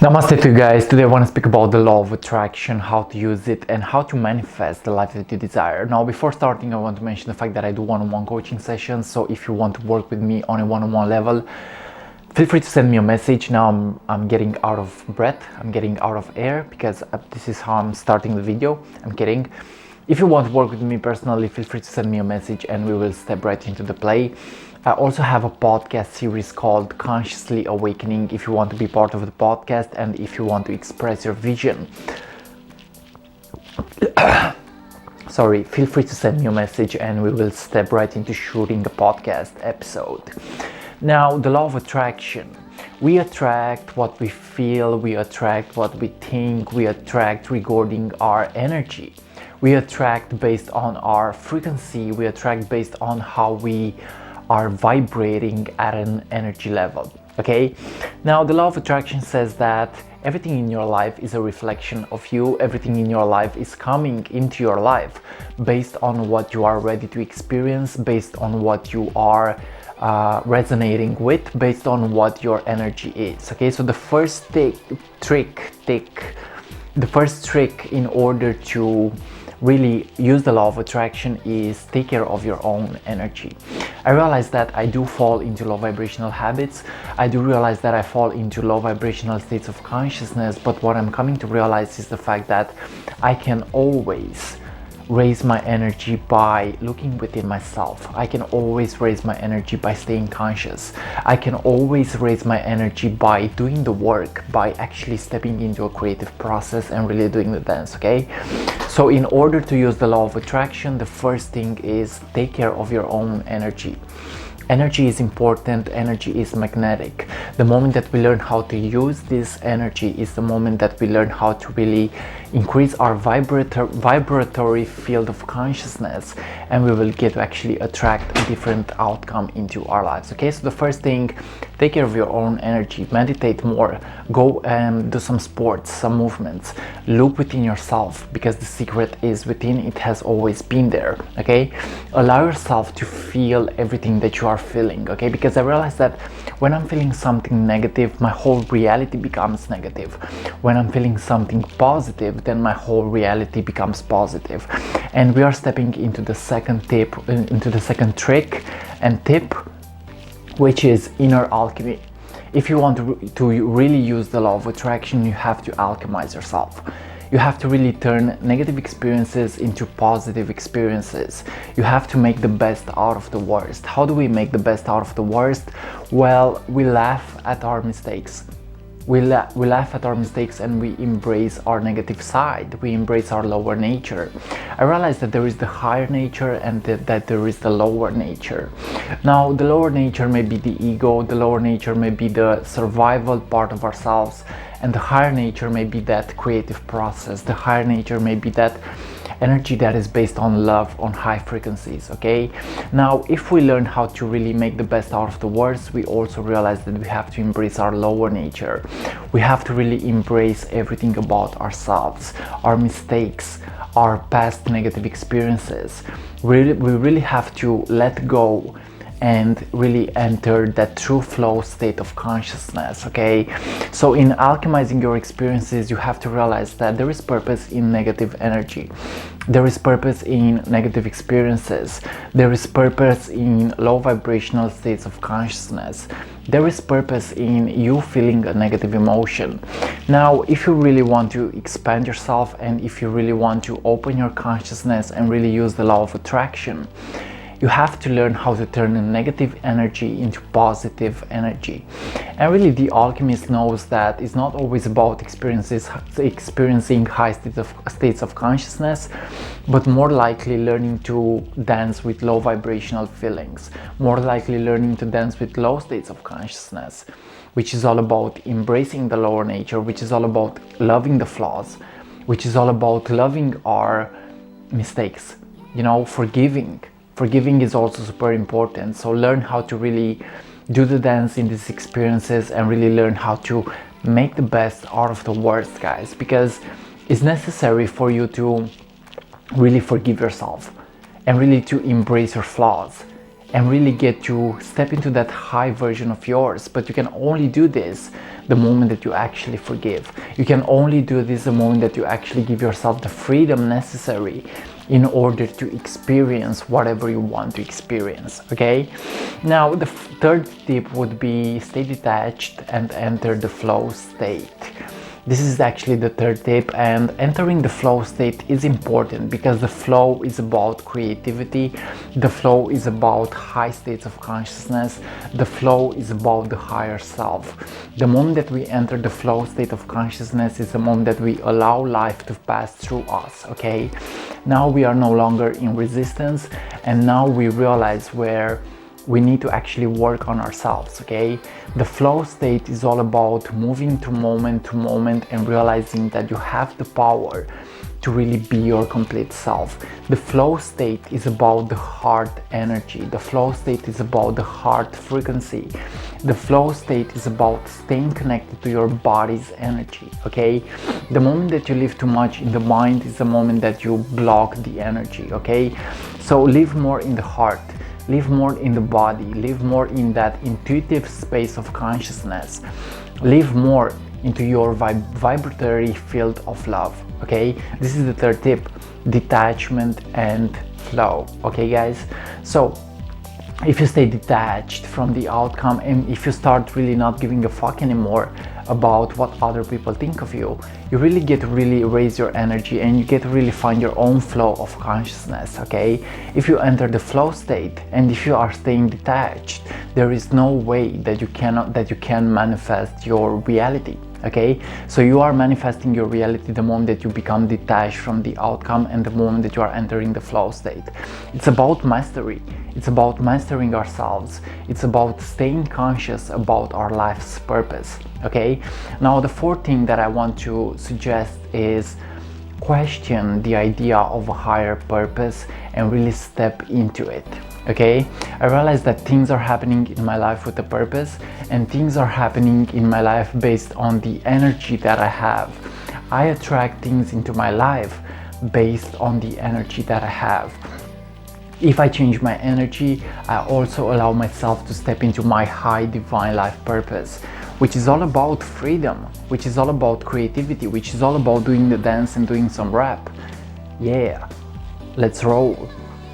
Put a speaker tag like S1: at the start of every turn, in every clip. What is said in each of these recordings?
S1: Namaste to you guys. Today I want to speak about the law of attraction, how to use it and how to manifest the life that you desire. Now before starting, I want to mention the fact that I do one-on-one coaching sessions, so if you want to work with me on a one-on-one level, feel free to send me a message. Now I'm getting out of breath, I'm getting out of air because this is how I'm starting the video. I'm kidding. If you want to work with me personally, feel free to send me a message and we will step right into the play. I also have a podcast series called Consciously Awakening if you want to be part of the podcast and if you want to express your vision. Sorry, feel free to send me a message and we will step right into shooting a podcast episode. Now, the law of attraction. We attract what we feel, we attract what we think, we attract regarding our energy. We attract based on our frequency, we attract based on how we are vibrating at an energy level. Okay, now the law of attraction says that everything in your life is a reflection of you. Everything in your life is coming into your life based on what you are ready to experience, based on what you are resonating with, based on what your energy is. Okay, so the first trick in order to really use the law of attraction is take care of your own energy. I realize that I do fall into low vibrational habits. I do realize that I fall into low vibrational states of consciousness, but what I'm coming to realize is the fact that I can always raise my energy by looking within myself. I can always raise my energy by staying conscious. I can always raise my energy by doing the work, by actually stepping into a creative process and really doing the dance, okay? So in order to use the law of attraction, the first thing is take care of your own energy. Energy is important, energy is magnetic. The moment that we learn how to use this energy is the moment that we learn how to really increase our vibratory field of consciousness, and we will get to actually attract a different outcome into our lives. Okay, so the first thing, take care of your own energy, meditate more, go and do some sports, some movements, look within yourself because the secret is within, it has always been there. Okay, allow yourself to feel everything that you are feeling. Okay, because I realized that when I'm feeling something negative, my whole reality becomes negative. When I'm feeling something positive, then my whole reality becomes positive. And we are stepping into the second trick and tip, which is inner alchemy. If you want to really use the law of attraction, you have to alchemize yourself. You have to really turn negative experiences into positive experiences. You have to make the best out of the worst. How do we make the best out of the worst? Well, we laugh at our mistakes. We laugh at our mistakes and we embrace our negative side. We embrace our lower nature. I realize that there is the higher nature and that there is the lower nature. Now, the lower nature may be the ego, the lower nature may be the survival part of ourselves, and the higher nature may be that creative process. The higher nature may be that energy that is based on love, on high frequencies. Okay, now if we learn how to really make the best out of the worst, we also realize that we have to embrace our lower nature. We have to really embrace everything about ourselves, our mistakes, our past negative experiences. We really have to let go and really enter that true flow state of consciousness. Okay, so in alchemizing your experiences, you have to realize that there is purpose in negative energy, there is purpose in negative experiences, there is purpose in low vibrational states of consciousness, there is purpose in you feeling a negative emotion. Now, if you really want to expand yourself and if you really want to open your consciousness and really use the law of attraction, you have to learn how to turn a negative energy into positive energy. And really, the alchemist knows that it's not always about experiencing high states of consciousness, but more likely learning to dance with low vibrational feelings, more likely learning to dance with low states of consciousness, which is all about embracing the lower nature, which is all about loving the flaws, which is all about loving our mistakes, you know, forgiving. Forgiving is also super important. So learn how to really do the dance in these experiences and really learn how to make the best out of the worst, guys, because it's necessary for you to really forgive yourself and really to embrace your flaws and really get to step into that high version of yours. But you can only do this the moment that you actually forgive. You can only do this the moment that you actually give yourself the freedom necessary in order to experience whatever you want to experience. Okay, now the third tip would be stay detached and enter the flow state. This is actually the third tip, and entering the flow state is important because the flow is about creativity, the flow is about high states of consciousness, the flow is about the higher self. The moment that we enter the flow state of consciousness is the moment that we allow life to pass through us. Okay, now we are no longer in resistance, and now we realize where we need to actually work on ourselves. Okay, the flow state is all about moving to moment and realizing that you have the power to really be your complete self. The flow state is about the heart energy. The flow state is about the heart frequency. The flow state is about staying connected to your body's energy. Okay, the moment that you live too much in the mind is the moment that you block the energy. Okay, so live more in the heart, live more in the body, live more in that intuitive space of consciousness, live more into your vibratory field of love. Okay, this is the third tip: detachment and flow. Okay guys, so if you stay detached from the outcome, and if you start really not giving a fuck anymore about what other people think of you, you really get to really raise your energy and you get to really find your own flow of consciousness. Okay, if you enter the flow state and if you are staying detached, there is no way that you can manifest your reality. Okay, so you are manifesting your reality the moment that you become detached from the outcome and the moment that you are entering the flow state. It's about mastery. It's about mastering ourselves. It's about staying conscious about our life's purpose. Okay, now the fourth thing that I want to suggest is question the idea of a higher purpose and really step into it. Okay, I realize that things are happening in my life with a purpose, and things are happening in my life based on the energy that I have. I attract things into my life based on the energy that I have. If I change my energy, I also allow myself to step into my high divine life purpose, which is all about freedom, which is all about creativity, which is all about doing the dance and doing some rap. Yeah, let's roll.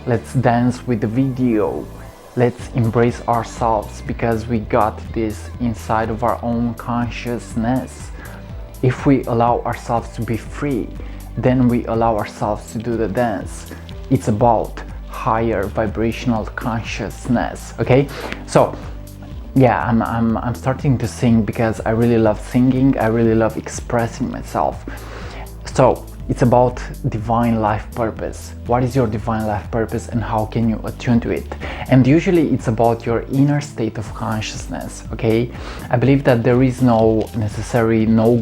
S1: Let's dance with the video. Let's embrace ourselves because we got this inside of our own consciousness. If we allow ourselves to be free, then we allow ourselves to do the dance. It's about higher vibrational consciousness. Okay, so yeah, I'm starting to sing because I really love singing. I really love expressing myself. So it's about divine life purpose. What is your divine life purpose and how can you attune to it? And usually it's about your inner state of consciousness. Okay, I believe that there is no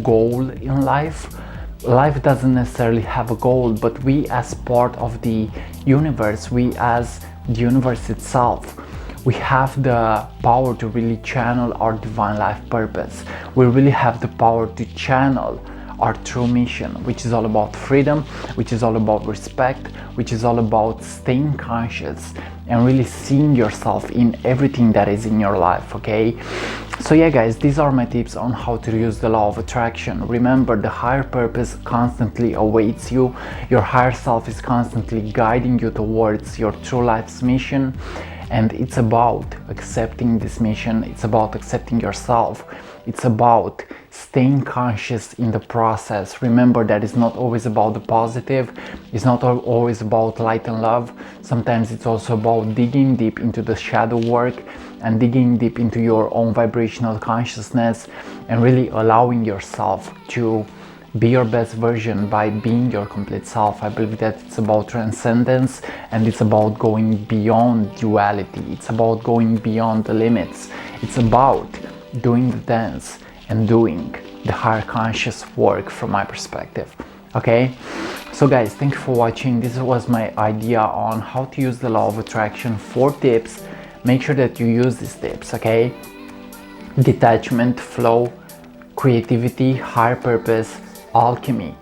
S1: goal in life. Life doesn't necessarily have a goal, but we as part of the universe, we as the universe itself, we have the power to really channel our divine life purpose. We really have the power to channel our true mission, which is all about freedom, which is all about respect, which is all about staying conscious and really seeing yourself in everything that is in your life. Okay, so yeah guys, these are my tips on how to use the law of attraction. Remember, the higher purpose constantly awaits you. Your higher self is constantly guiding you towards your true life's mission, and it's about accepting this mission. It's about accepting yourself. It's about staying conscious in the process. Remember that it's not always about the positive. It's not always about light and love. Sometimes it's also about digging deep into the shadow work and digging deep into your own vibrational consciousness and really allowing yourself to be your best version by being your complete self. I believe that it's about transcendence and it's about going beyond duality. It's about going beyond the limits. It's about doing the dance and doing the higher conscious work from my perspective. Okay, so guys, thank you for watching. This was my idea on how to use the law of attraction. 4 tips. Make sure that you use these tips. Okay, detachment, flow, creativity, higher purpose, alchemy,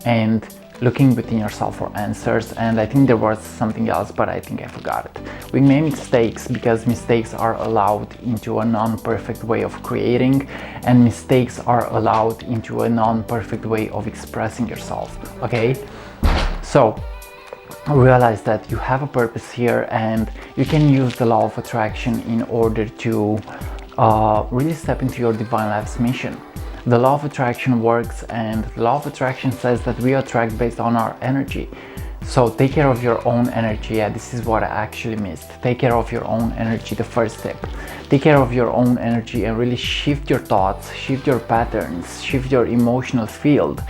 S1: and looking within yourself for answers, and I think there was something else, but I think I forgot it. We made mistakes because mistakes are allowed into a non-perfect way of creating, and mistakes are allowed into a non-perfect way of expressing yourself, okay? So realize that you have a purpose here, and you can use the law of attraction in order to really step into your divine life's mission. The law of attraction works, and the law of attraction says that we attract based on our energy. So take care of your own energy. Yeah, this is what I actually missed. Take care of your own energy, the first step. Take care of your own energy and really shift your thoughts, shift your patterns, shift your emotional field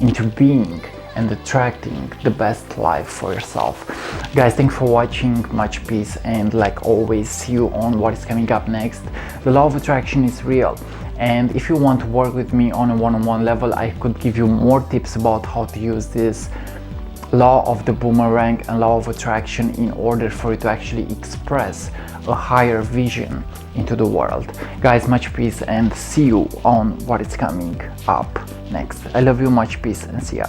S1: into being and attracting the best life for yourself. Guys, thanks for watching, much peace, and like always, see you on what is coming up next. The law of attraction is real, and if you want to work with me on a one-on-one level, I could give you more tips about how to use this law of the boomerang and law of attraction in order for you to actually express a higher vision into the world. Guys, much peace, and see you on what is coming up next. I love you, much peace, and see ya.